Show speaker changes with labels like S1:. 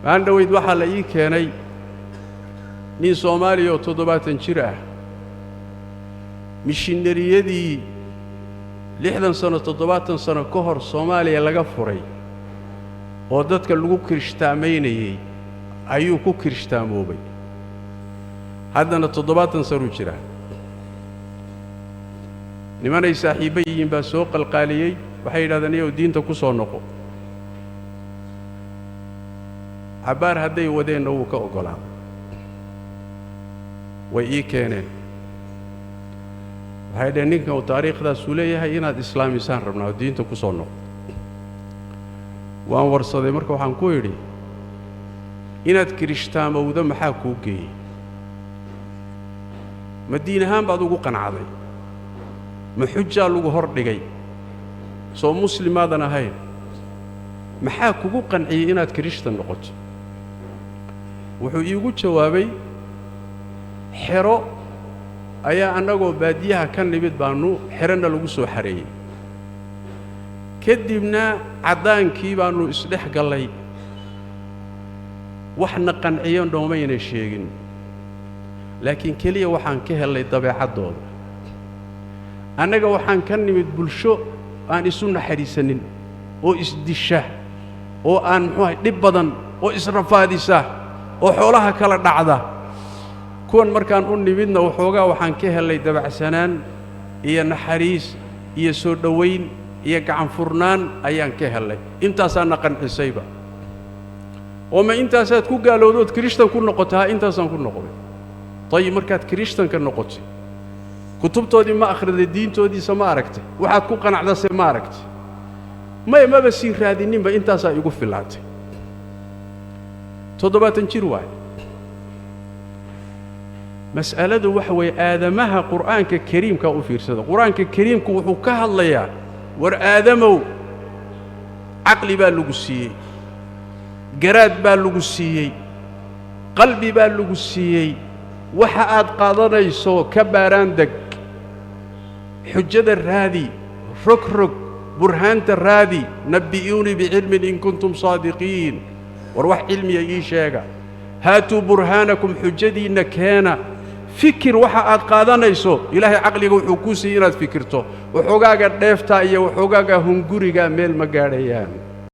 S1: aan dhaweyd waxa la ii keenay nin Soomaali oo 70 jir ah mishinariyadii 60 sano 70 sano ka hor Soomaaliya laga furay oo dadka lagu kirishtaamaynayay ayuu ku kirishtaamobay haddana 70 sano jira nimanay saaxiibayiin baa soo qalqaaliyay waxay yiraahdeen inuu diinta ku soo noqo habar haday wadeen uu ka ogolaa way ii keeneen waxay dhaheen ninka uu taariikhdaas u leeyahay inaad islaamisaan rabnaa diinta ku soo noqo waan warsaday marka waxaan ku yiri inaad kirishtaamowda maxaa ku geeyay madiinahan baad ugu qanacday ma xujja lagu hor dhigay soo muslimaadan ahayn maxaa kugu qanciyay inaad kirishtan noqoto wuxuu iigu jawaabay xero ayaa anagoo baadiyaha ka nimid baanu xirana lagu soo xareeyay kadibna cadaankii baanu isdhex galay waxna qanciyo dhoomayna sheegin laakiin kaliya waxaan ka helay dabeecadooda anaga waxaan ka nimid bulsho aan isu naxariisanin oo isdisha oo aan dhib badan oo israfaadisa oo xoolaha kala dhacda kuwan markaan u nimidna waxoogaa waxaan ka helay dabacsanaan iyo naxariis iyo soo dhaweyn iyo gacan furnaan ayaan ka helay intaasaan qancisayba oo ma intaasaad ku gaalowdood kirishtan ku noqotaa intaasaan ku noqday طيب markaad kirishtan ka noqotay kutubtoodii ma akhriday diintoodiisa ma aragtay waxaad ku qanacdasay ma aragtay ma basi raadininba intaas ay ugu filaatay 70 jir waay mas'aladu waxa way aadamaha quraanka kariimka u fiirsada quraanka kariimku wuxuu ka hadlayaa war aadamow aqli baa lagu siiyay garaad baa lagu siiyay qalbi baa lagu siiyay waxa aad qaadanayso ka baaraan dag xujjada raadi rog burhaanta raadi nabiyuni bi'ilmin in kuntum saadiqiin war wax cilmiya ii sheega haatu burhanakum xujjadiina keena fikir waxa aad qaadanayso ilaahay aqliga wuxuu ku siiyay inaad fikirto waxogaaga dheefta iyo waxogaaga hunguriga meel ma gaadhayaan